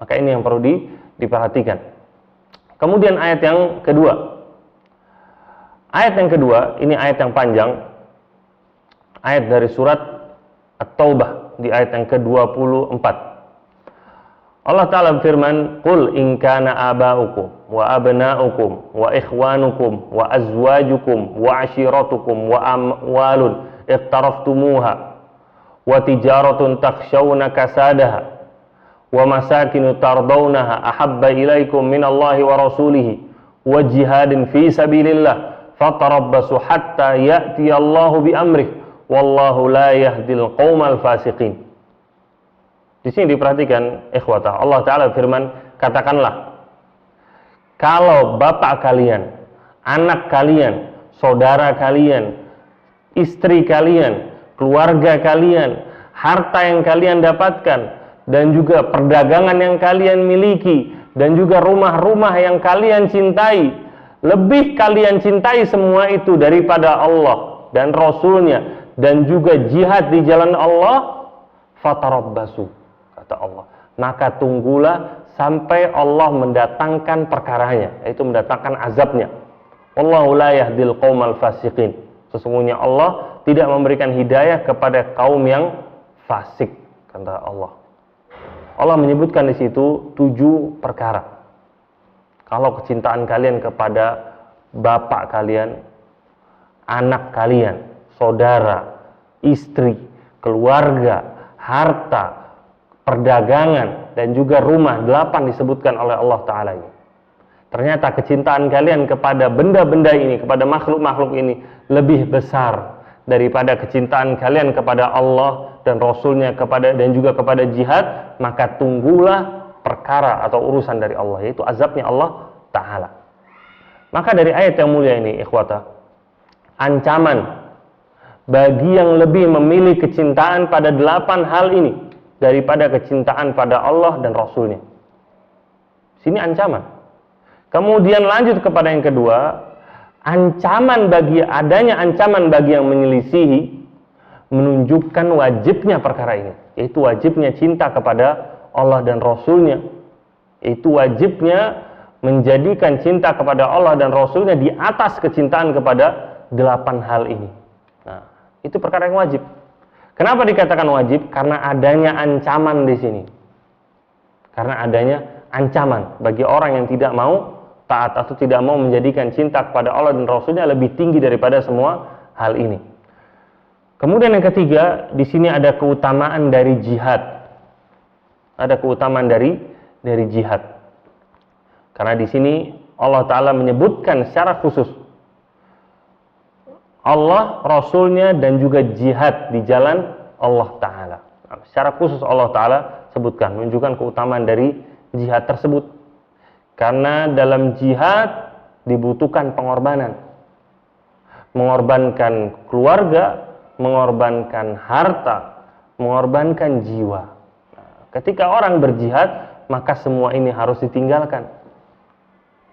Maka ini yang perlu diperhatikan. Kemudian ayat yang kedua. Ayat yang kedua, ini ayat yang panjang. Ayat dari surat At-Taubah di ayat yang ke-24. Allah Ta'ala berfirman, "Qul in kana aba'ukum wa abna'ukum wa ikhwanukum wa azwajukum wa ashiratukum wa amwalun iqtaraftumuha wa tijaratun takhshawna kasadaha wa masakinu tardawnaha ahabba ilaikum minallahi wa rasulihi wa jihadin fi sabilillah fatarabbasu hatta ya'tiyallahu bi amrih wallahu la yahdil qaumal fasiqin." Di sini diperhatikan ikhwata, Allah Ta'ala firman, katakanlah, kalau bapak kalian, anak kalian, saudara kalian, istri kalian, keluarga kalian, harta yang kalian dapatkan, dan juga perdagangan yang kalian miliki, dan juga rumah-rumah yang kalian cintai, lebih kalian cintai semua itu daripada Allah dan Rasulnya, dan juga jihad di jalan Allah, fatarabbasu, kata Allah, maka tunggulah sampai Allah mendatangkan perkaranya, yaitu mendatangkan azabnya. Wallahu la yahdil qaumal fasiqin. Sesungguhnya Allah tidak memberikan hidayah kepada kaum yang fasik, kata Allah. Allah menyebutkan di situ 7 perkara. Kalau kecintaan kalian kepada bapak kalian, anak kalian, saudara, istri, keluarga, harta, perdagangan, dan juga rumah, 8 disebutkan oleh Allah Ta'ala ini. Ternyata kecintaan kalian kepada benda-benda ini, kepada makhluk-makhluk ini lebih besar daripada kecintaan kalian kepada Allah dan Rasulnya dan juga kepada jihad. Maka tunggulah perkara atau urusan dari Allah, yaitu azabnya Allah Ta'ala. Maka dari ayat yang mulia ini ikhwata, ancaman bagi yang lebih memilih kecintaan pada 8 hal ini daripada kecintaan pada Allah dan Rasulnya. Sini ancaman. Kemudian lanjut kepada yang kedua, adanya ancaman bagi yang menyelisihi menunjukkan wajibnya perkara ini, yaitu wajibnya cinta kepada Allah dan Rasulnya, yaitu wajibnya menjadikan cinta kepada Allah dan Rasulnya di atas kecintaan kepada 8 hal ini. Nah, itu perkara yang wajib. Kenapa dikatakan wajib? Karena adanya ancaman di sini. Karena adanya ancaman bagi orang yang tidak mau taat atau tidak mau menjadikan cinta kepada Allah dan Rasulnya lebih tinggi daripada semua hal ini. Kemudian yang ketiga, di sini ada keutamaan dari jihad. Ada keutamaan dari jihad. Karena di sini Allah Ta'ala menyebutkan secara khusus Allah, Rasulnya, dan juga jihad di jalan Allah Ta'ala. Nah, secara khusus Allah Ta'ala sebutkan, menunjukkan keutamaan dari jihad tersebut. Karena dalam jihad dibutuhkan pengorbanan. Mengorbankan keluarga, mengorbankan harta, mengorbankan jiwa. Nah, ketika orang berjihad, maka semua ini harus ditinggalkan.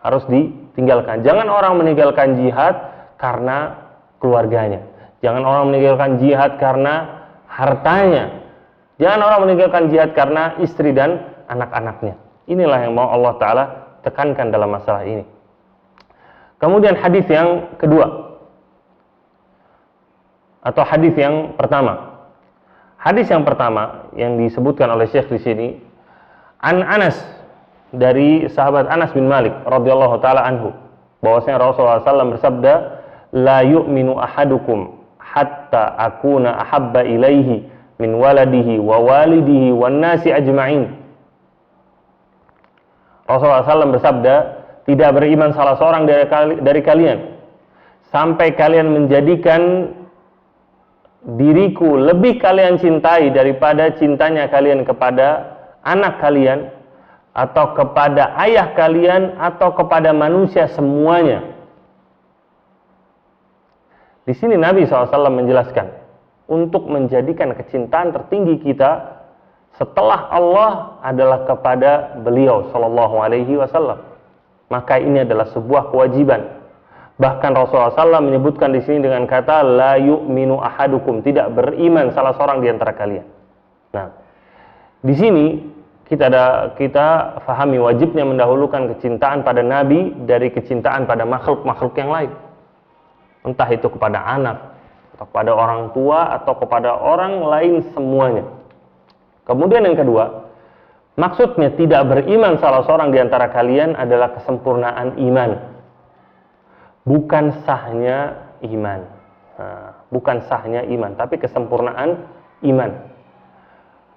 Harus ditinggalkan. Jangan orang meninggalkan jihad karena keluarganya. Jangan orang meninggalkan jihad karena hartanya. Jangan orang meninggalkan jihad karena istri dan anak-anaknya. Inilah yang mau Allah Ta'ala tekankan dalam masalah ini. Kemudian hadis yang kedua, atau hadis yang pertama. Hadis yang pertama yang disebutkan oleh Syekh di sini, An Anas, dari sahabat Anas bin Malik radhiyallahu taala anhu, bahwasanya Rasulullah SAW bersabda, la yu'minu ahadukum hatta akuna ahabba ilaihi min waladihi wa walidihi wan nasi ajma'in. Rasulullah SAW bersabda, tidak beriman salah seorang dari kalian sampai kalian menjadikan diriku lebih kalian cintai daripada cintanya kalian kepada anak kalian, atau kepada ayah kalian, atau kepada manusia semuanya. Di sini Nabi SAW menjelaskan, untuk menjadikan kecintaan tertinggi kita setelah Allah adalah kepada beliau Shallallahu Alaihi Wasallam. Maka ini adalah sebuah kewajiban. Bahkan Rasulullah SAW menyebutkan di sini dengan kata la yu'minu ahadukum, tidak beriman salah seorang di antara kalian. Nah, di sini kita fahami wajibnya mendahulukan kecintaan pada Nabi dari kecintaan pada makhluk-makhluk yang lain. Entah itu kepada anak, atau kepada orang tua, atau kepada orang lain semuanya. Kemudian yang kedua, maksudnya tidak beriman salah seorang di antara kalian adalah kesempurnaan iman, bukan sahnya iman. Bukan sahnya iman, tapi kesempurnaan iman.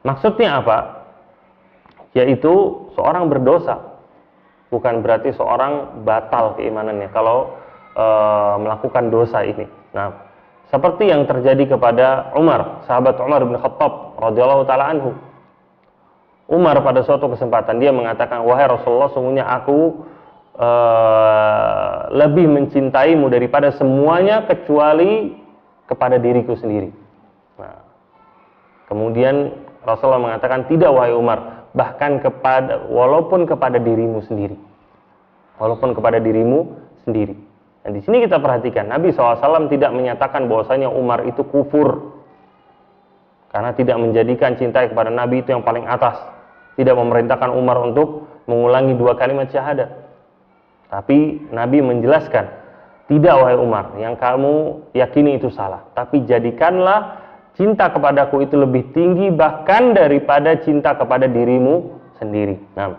Maksudnya apa? Yaitu seorang berdosa, bukan berarti seorang batal keimanannya kalau melakukan dosa ini. Nah, seperti yang terjadi kepada Umar, sahabat Umar bin Khattab radhiyallahu taala anhu. Umar pada suatu kesempatan dia mengatakan, wahai Rasulullah, sungguhnya aku lebih mencintaimu daripada semuanya kecuali kepada diriku sendiri. Nah, kemudian Rasulullah mengatakan, tidak wahai Umar, bahkan walaupun kepada dirimu sendiri. Walaupun kepada dirimu sendiri. Dan di sini kita perhatikan, Nabi SAW tidak menyatakan bahwasanya Umar itu kufur karena tidak menjadikan cinta kepada Nabi itu yang paling atas. Tidak memerintahkan Umar untuk mengulangi 2 kalimat syahadat. Tapi Nabi menjelaskan, tidak wahai Umar, yang kamu yakini itu salah. Tapi jadikanlah cinta kepadaku itu lebih tinggi bahkan daripada cinta kepada dirimu sendiri. Nah,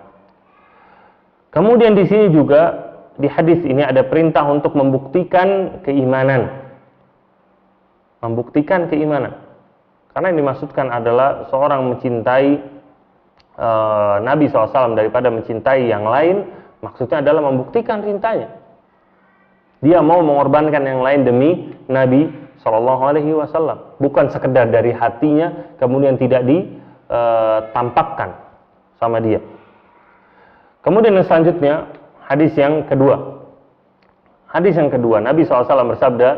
kemudian di sini juga di hadis ini ada perintah untuk membuktikan keimanan. Membuktikan keimanan. Karena yang dimaksudkan adalah seorang mencintai Nabi SAW daripada mencintai yang lain, maksudnya adalah membuktikan cintanya. Dia mau mengorbankan yang lain demi Nabi SAW. Bukan sekedar dari hatinya kemudian tidak ditampakkan sama dia. Kemudian yang selanjutnya, hadis yang kedua. Hadis yang kedua, Nabi SAW bersabda,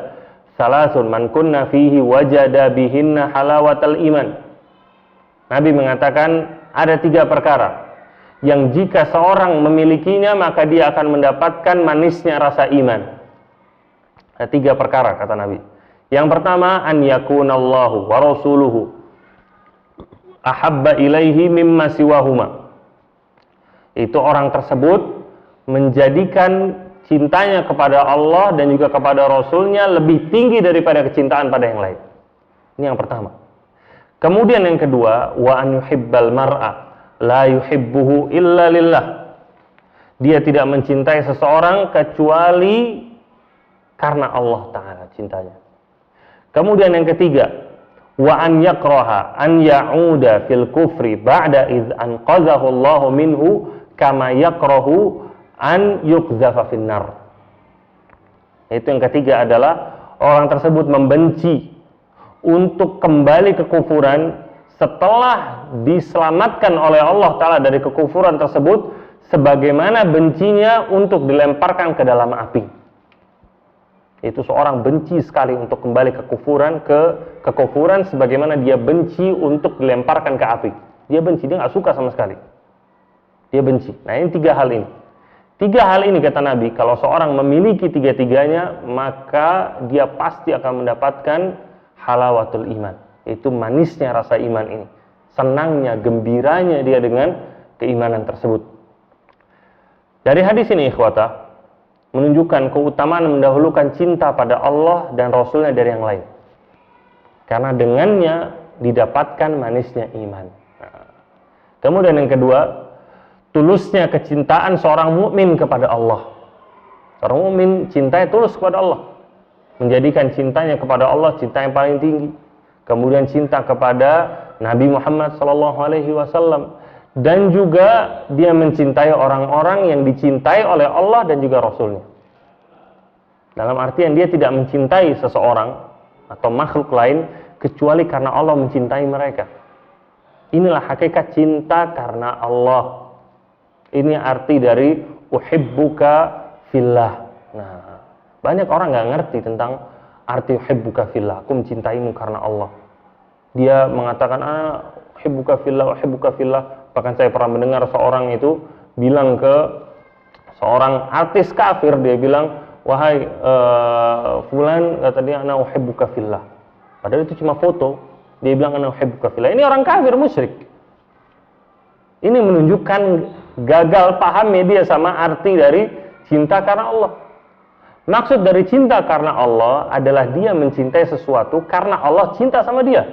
salasun man kunna fihi wajada bihinna halawatal iman. Nabi mengatakan, ada 3 perkara yang jika seorang memilikinya maka dia akan mendapatkan manisnya rasa iman. Ada 3 perkara kata Nabi. Yang pertama, an yakunallahu wa rasuluhu ahabba ilaihi mimma siwahuma. Itu orang tersebut menjadikan cintanya kepada Allah dan juga kepada Rasulnya lebih tinggi daripada kecintaan pada yang lain. Ini yang pertama. Kemudian yang kedua, wa an yuhibbal mar'a la yuhibbuhu illa lillah. Dia tidak mencintai seseorang kecuali karena Allah Ta'ala cintanya. Kemudian yang ketiga, wa an yakraha an ya'uda fil kufri ba'da idh anqadhahu Allahu minhu kama yakrahu an yuqdhafa finnar. Itu yang ketiga adalah orang tersebut membenci untuk kembali ke kufuran setelah diselamatkan oleh Allah Ta'ala dari kekufuran tersebut, sebagaimana bencinya untuk dilemparkan ke dalam api. Itu seorang benci sekali untuk kembali ke kekufuran sebagaimana dia benci untuk dilemparkan ke api. Dia benci, dia nggak suka sama sekali. Dia benci. Nah, ini 3 hal ini. 3 hal ini kata Nabi, kalau seorang memiliki 3-tiganya, maka dia pasti akan mendapatkan halawatul iman. Itu manisnya rasa iman ini. Senangnya, gembiranya dia dengan keimanan tersebut. Dari hadis ini ikhwata, menunjukkan keutamaan mendahulukan cinta pada Allah dan Rasulnya dari yang lain. Karena dengannya didapatkan manisnya iman. Kemudian yang kedua, tulusnya kecintaan seorang mukmin kepada Allah. Seorang mukmin cintanya tulus kepada Allah, menjadikan cintanya kepada Allah cinta yang paling tinggi. Kemudian cinta kepada Nabi Muhammad SAW, dan juga dia mencintai orang-orang yang dicintai oleh Allah dan juga Rasulnya. Dalam artian dia tidak mencintai seseorang atau makhluk lain kecuali karena Allah mencintai mereka. Inilah hakikat cinta karena Allah. Ini arti dari uhibbuka fillah. Nah, banyak orang nggak ngerti tentang arti uhibbuka fillah. Aku mencintaimu karena Allah. Dia mengatakan uhibbuka fillah, uhibbuka fillah. Bahkan saya pernah mendengar seorang itu bilang ke seorang artis kafir, dia bilang, wahai fulan, kata dia, ana uhibbuka fillah. Padahal itu cuma foto. Dia bilang ana uhibbuka fillah. Ini orang kafir musyrik. Ini menunjukkan gagal pahamnya dia sama arti dari cinta karena Allah. Maksud dari cinta karena Allah adalah dia mencintai sesuatu karena Allah cinta sama dia.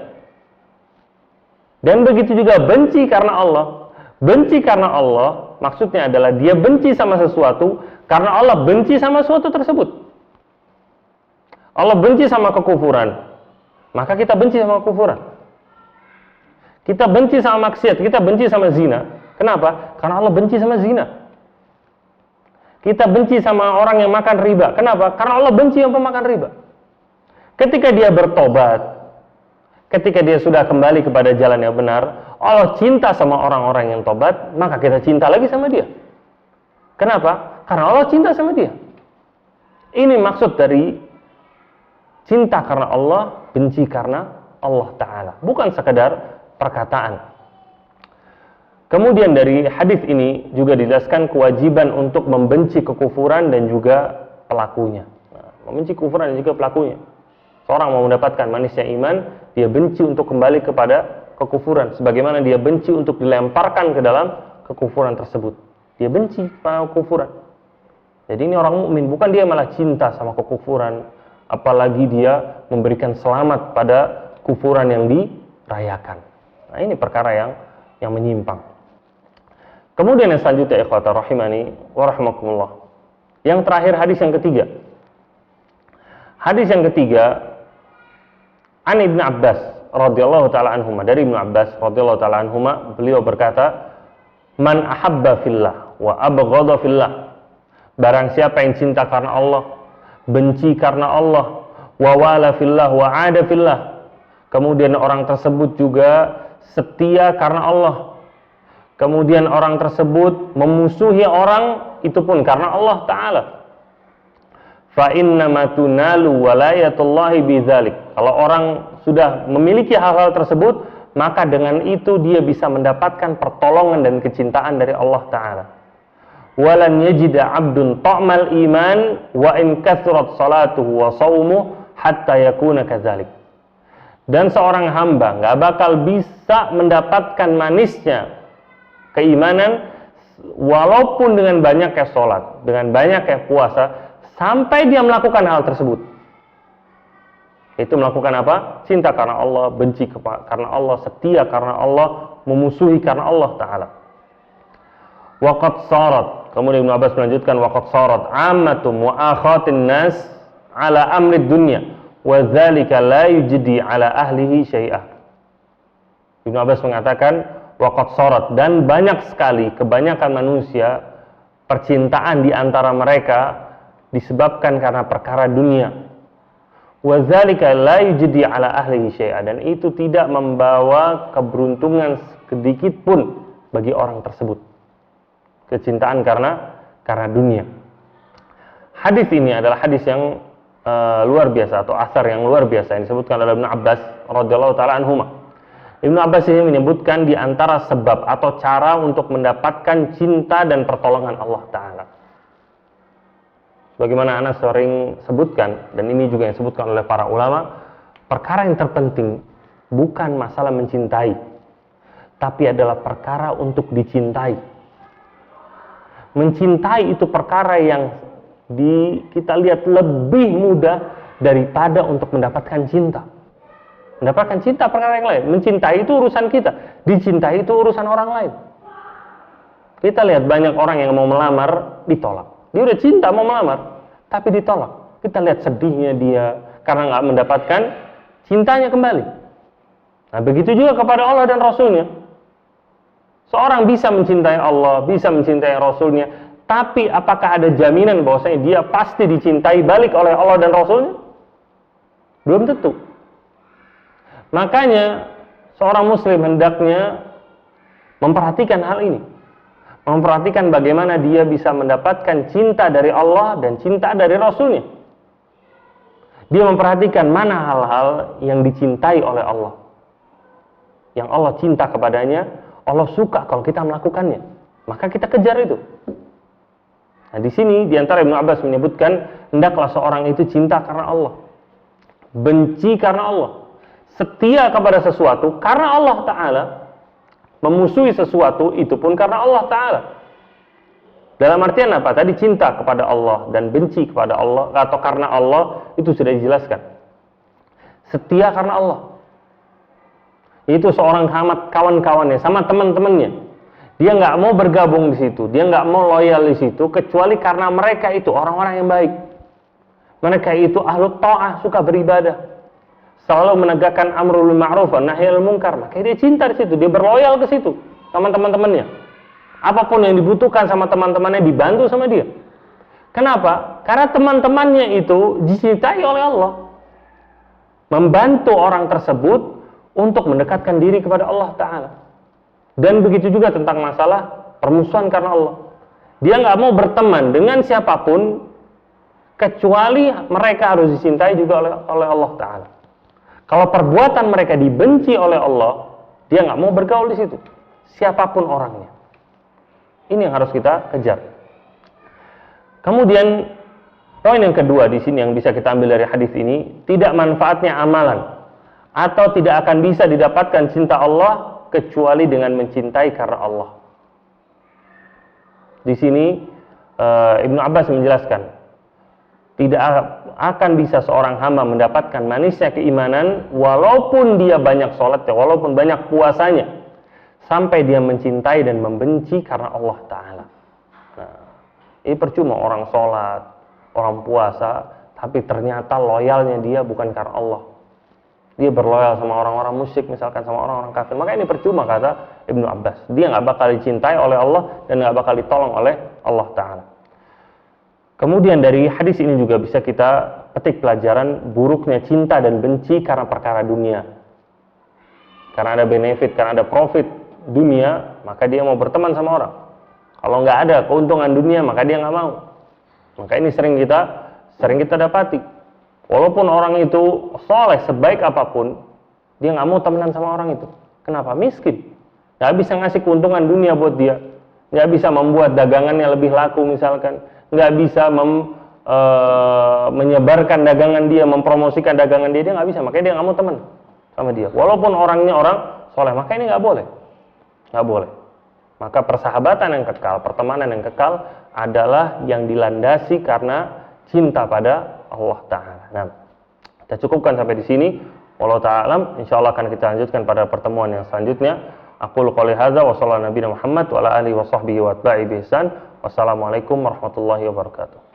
Dan begitu juga benci karena Allah. Benci karena Allah maksudnya adalah dia benci sama sesuatu karena Allah benci sama sesuatu tersebut. Allah benci sama kekufuran, maka kita benci sama kekufuran. Kita benci sama maksiat, kita benci sama zina. Kenapa? Karena Allah benci sama zina. Kita benci sama orang yang makan riba. Kenapa? Karena Allah benci yang pemakan riba. Ketika dia bertobat, ketika dia sudah kembali kepada jalan yang benar, Allah cinta sama orang-orang yang tobat, maka kita cinta lagi sama dia. Kenapa? Karena Allah cinta sama dia. Ini maksud dari cinta karena Allah, benci karena Allah Ta'ala. Bukan sekadar perkataan. Kemudian dari hadis ini juga dijelaskan kewajiban untuk membenci kekufuran dan juga pelakunya. Nah, membenci kekufuran dan juga pelakunya. Seorang mau mendapatkan manisnya iman, dia benci untuk kembali kepada kekufuran, sebagaimana dia benci untuk dilemparkan ke dalam kekufuran tersebut. Dia benci pada kekufuran. Jadi ini orang mukmin, bukan dia malah cinta sama kekufuran, apalagi dia memberikan selamat pada kufuran yang dirayakan. Nah, ini perkara yang menyimpang. Kemudian yang selanjutnya, ikhwata rahimani wa rahimakumullah. Yang terakhir, hadis yang ketiga. Hadis yang ketiga, an Ibnu Abbas radhiyallahu taala anhuma, dari Ibnu Abbas radhiyallahu taala anhuma, beliau berkata, "Man ahabba fillah wa abghadha fillah." Barang siapa yang cinta karena Allah, benci karena Allah, wa wala fillah wa ada fillah. Kemudian orang tersebut juga setia karena Allah. Kemudian orang tersebut memusuhi orang itu pun karena Allah Ta'ala. Fa innama tunalu walayatullahi bidzalik. Kalau orang sudah memiliki hal-hal tersebut, maka dengan itu dia bisa mendapatkan pertolongan dan kecintaan dari Allah Ta'ala. walan yajida 'abdun ta'mal iman wa in kathrat salatuhu wa shaumuhu hatta yakuna kadzalik. Dan seorang hamba nggak bakal bisa mendapatkan manisnya keimanan walaupun dengan banyaknya sholat, dengan banyaknya puasa, sampai dia melakukan hal tersebut. Itu melakukan apa? Cinta karena Allah, benci karena Allah, setia karena Allah, memusuhi karena Allah Ta'ala. Waqad sarat, kemudian Ibnu Abbas melanjutkan, waqad sarat ammatum wa akhatin nas ala amri dunya wa dzalika la yujdi ala ahlihi syai'ah. Ibnu Abbas mengatakan waqad sarat, dan banyak sekali kebanyakan manusia percintaan di antara mereka disebabkan karena perkara dunia. Wa dzalika la yujdi ala ahlihi syai'ah, dan itu tidak membawa keberuntungan sedikit pun bagi orang tersebut. Kecintaan karena dunia. Hadis ini adalah hadis yang luar biasa, atau asar yang luar biasa yang disebutkan oleh Ibnu Abbas radhiyallahu taala anhuma. Ibnu Abbas ini menyebutkan di antara sebab atau cara untuk mendapatkan cinta dan pertolongan Allah Ta'ala. Bagaimana Anas sering sebutkan, dan ini juga yang disebutkan oleh para ulama, perkara yang terpenting bukan masalah mencintai, tapi adalah perkara untuk dicintai. Mencintai itu perkara yang kita lihat lebih mudah daripada untuk mendapatkan cinta. Mendapatkan cinta perkara yang lain. Mencintai itu urusan kita, dicintai itu urusan orang lain. Kita lihat banyak orang yang mau melamar ditolak. Dia udah cinta mau melamar, tapi ditolak. Kita lihat sedihnya dia karena nggak mendapatkan cintanya kembali. Nah, begitu juga kepada Allah dan Rasulnya. Seorang bisa mencintai Allah, bisa mencintai Rasulnya, tapi apakah ada jaminan bahwasanya dia pasti dicintai balik oleh Allah dan Rasulnya? Belum tentu. Makanya seorang muslim hendaknya memperhatikan hal ini. Memperhatikan bagaimana dia bisa mendapatkan cinta dari Allah dan cinta dari Rasulnya. Dia memperhatikan mana hal-hal yang dicintai oleh Allah, yang Allah cinta kepadanya, Allah suka kalau kita melakukannya, maka kita kejar itu. Nah, di sini di antara Ibnu Abbas menyebutkan hendaklah seorang itu cinta karena Allah, benci karena Allah, setia kepada sesuatu karena Allah Ta'ala, memusuhi sesuatu itu pun karena Allah Ta'ala. Dalam artian apa? Tadi cinta kepada Allah dan benci kepada Allah atau karena Allah itu sudah dijelaskan. Setia karena Allah, itu seorang sama kawan-kawannya, sama teman-temannya. Dia nggak mau bergabung di situ, dia nggak mau loyal di situ, kecuali karena mereka itu orang-orang yang baik. Mereka itu ahlu ta'ah, suka beribadah, selalu menegakkan amrul ma'ruf wa nahyil munkar. Maka dia cinta di situ, dia berloyal ke situ sama teman-temannya. Apapun yang dibutuhkan sama teman-temannya dibantu sama dia. Kenapa? Karena teman-temannya itu dicintai oleh Allah. Membantu orang tersebut untuk mendekatkan diri kepada Allah Ta'ala. Dan begitu juga tentang masalah permusuhan karena Allah. Dia nggak mau berteman dengan siapapun kecuali mereka harus dicintai juga oleh Allah Ta'ala. Kalau perbuatan mereka dibenci oleh Allah, dia nggak mau bergaul di situ, siapapun orangnya. Ini yang harus kita kejar. Kemudian poin yang kedua di sini yang bisa kita ambil dari hadis ini, tidak manfaatnya amalan atau tidak akan bisa didapatkan cinta Allah kecuali dengan mencintai karena Allah. Di sini Ibnu Abbas menjelaskan, tidak akan bisa seorang hamba mendapatkan manisnya keimanan walaupun dia banyak sholatnya, walaupun banyak puasanya, sampai dia mencintai dan membenci karena Allah Ta'ala. Nah, ini percuma orang sholat, orang puasa, tapi ternyata loyalnya dia bukan karena Allah. Dia berloyal sama orang-orang musyrik, misalkan sama orang-orang kafir. Maka ini percuma, kata Ibnu Abbas. Dia nggak bakal dicintai oleh Allah dan nggak bakal ditolong oleh Allah Ta'ala. Kemudian dari hadis ini juga bisa kita petik pelajaran buruknya cinta dan benci karena perkara dunia. Karena ada benefit, karena ada profit dunia, maka dia mau berteman sama orang. Kalau nggak ada keuntungan dunia, maka dia nggak mau. Maka ini sering kita dapati. Walaupun orang itu soleh sebaik apapun, dia nggak mau temenan sama orang itu. Kenapa? Miskin, nggak bisa ngasih keuntungan dunia buat dia, nggak bisa membuat dagangannya lebih laku misalkan, nggak bisa menyebarkan dagangan dia, mempromosikan dagangan dia nggak bisa, makanya dia nggak mau teman sama dia. Walaupun orangnya orang soleh, maka ini nggak boleh, nggak boleh. Maka persahabatan yang kekal, pertemanan yang kekal adalah yang dilandasi karena cinta pada Allah Ta'ala. Nah, kita cukupkan sampai di sini. Wallahu ta'ala, insyaallah akan kita lanjutkan pada pertemuan yang selanjutnya. Aqulu qouli hadza wa sallallahu nabiyana Muhammad wa ala alihi wa sahbihi wa tabi'in bi ihsan. Wassalamualaikum warahmatullahi wabarakatuh.